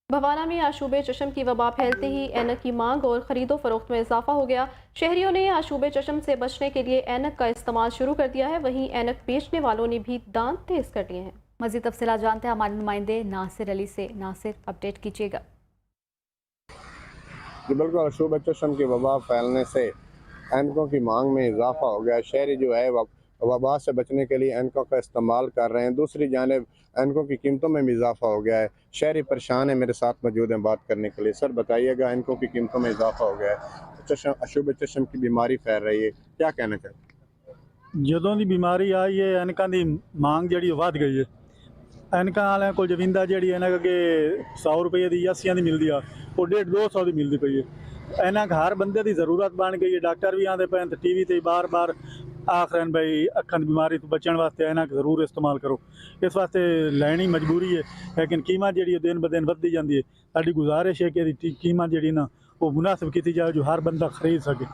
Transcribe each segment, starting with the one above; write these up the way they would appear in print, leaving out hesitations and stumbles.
भवाना में आशूबे चश्म की वबा फैलते ही ऐनक की मांग और खरीदो फरोख्त में इजाफा हो गया। शहरियों ने आशूबे चश्म से बचने के लिए ऐनक का इस्तेमाल शुरू कर दिया है। वहीं ऐनक बेचने वालों ने भी दांत तेज कर लिए हैं। मज़ीद तफसीलात जानते हैं हमारे नुमाइंदे नासिर अली से। नासिर, अपडेट कीजिएगा। जी बिल्कुल, आशूबे चश्म की वबा फैलने से ऐनकों की मांग में इजाफा हो गया। शहरी जो है वबा से बचने के लिए ऐनकों का इस्तेमाल कर रहे हैं। दूसरी जानिब ऐनकों की कीमतों में भी इजाफा हो गया है। शहरी परेशान है, मेरे साथ मौजूद हैं बात करने के लिए। सर बताइएगा, ऐनकों की कीमतों में इजाफा हो गया है, आशूबे चश्म की बीमारी फैल रही है, क्या कहना चाहते हैं? ਜਦੋਂ ਦੀ ਬਿਮਾਰੀ ਆਈ ਹੈ ਐਨਕਾਂ ਦੀ ਮੰਗ ਜਿਹੜੀ ਉਹ ਵੱਧ ਗਈ ਹੈ। ਐਨਕਾਂ ਵਾਲਿਆਂ ਕੋਲ ਜਵਿੰਦਾ ਜਿਹੜੀ ਇਹਨਾਂ ਅੱਗੇ 100 ਰੁਪਏ ਦੀ 80 ਦੀ ਮਿਲਦੀ ਆ, ਉਹ 150 200 ਦੀ ਮਿਲਦੀ ਪਈ ਹੈ। ਇਹਨਾਂ ਹਰ ਬੰਦੇ ਦੀ ਜ਼ਰੂਰਤ ਬਣ ਗਈ ਹੈ। ਡਾਕਟਰ ਵੀ ਆਉਂਦੇ ਪਏ ਤੇ ਟੀਵੀ ਤੇ ਬਾਰ-ਬਾਰ ਆਖ ਰਹੇ ਨੇ ਬਈ ਅੱਖਾਂ ਦੀ ਬਿਮਾਰੀ ਤੋਂ ਬਚਣ ਵਾਸਤੇ ਐਨਕ ਜ਼ਰੂਰ ਇਸਤੇਮਾਲ ਕਰੋ। ਇਸ ਵਾਸਤੇ ਲੈਣੀ ਮਜਬੂਰੀ ਹੈ, ਲੇਕਿਨ ਕੀਮਤ ਜਿਹੜੀ ਹੈ ਦਿਨ ਬ ਦਿਨ ਵੱਧਦੀ ਜਾਂਦੀ ਹੈ। ਸਾਡੀ ਗੁਜ਼ਾਰਿਸ਼ ਹੈ ਕਿ ਇਹਦੀ ਕੀਮਤ ਜਿਹੜੀ ਨਾ वो मुनासिब की जाए जो हर बंदा खरीद सके।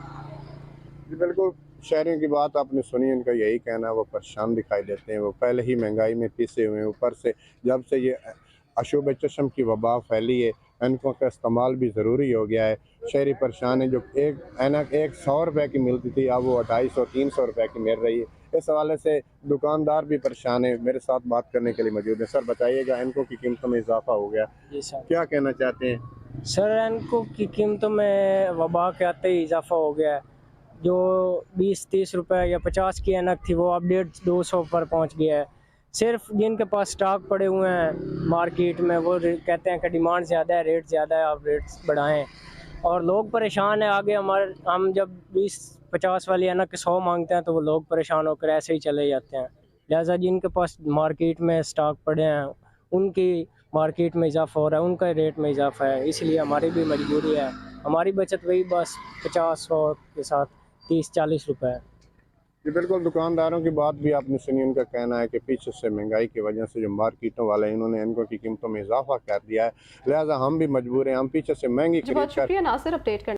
जी बिल्कुल, शहरियों की बात आपने सुनी, उनका यही कहना है, वो परेशान दिखाई देते हैं। वो पहले ही महंगाई में पिसे हुए हैं, ऊपर से जब से ये आशूबे चश्म की वबा फैली है ऐनकों का इस्तेमाल भी ज़रूरी हो गया है। शहरी परेशान है। जो एक ऐनक 100 रुपये की मिलती थी, अब वो 250-300 रुपये की मिल रही है। इस हवाले से दुकानदार भी परेशान है। मेरे साथ बात करने के लिए मौजूद है। सर बताइएगा, ऐनकों की कीमतों में इजाफा हो गया, जी सर। क्या कहना चाहते हैं? सर इनको की कीमतों में वबा के आते ही इजाफा हो गया है। जो 20-30 रुपए या 50 की ऐनक थी वो अब 150-200 पर पहुंच गया है। सिर्फ जिनके पास स्टॉक पड़े हुए हैं मार्केट में वो कहते हैं कि डिमांड ज़्यादा है, रेट ज़्यादा है, आप रेट बढ़ाएं। और लोग परेशान हैं। आगे हम जब 20-50 वाली ऐनक के 100 मांगते हैं तो वो लोग परेशान होकर ऐसे ही चले जाते हैं। लिहाजा जिनके पास मार्केट में स्टॉक पड़े हैं उनकी मार्केट में इजाफा हो रहा है, उनका रेट में इजाफा है। इसलिए हमारी भी मजबूरी है। हमारी बचत वही बस 50-100 के साथ 30-40 रुपए है। जी बिल्कुल, दुकानदारों की बात भी आपने सुनी। उनका कहना है कि पीछे से महंगाई की वजह से जो मार्केटों वाले हैं इन्होंने इनको की कीमतों में इजाफा कर दिया है, लिहाजा हम भी मजबूर हैं, हम पीछे से महंगी बहुत शुक्रिया नासिर, अपडेट करने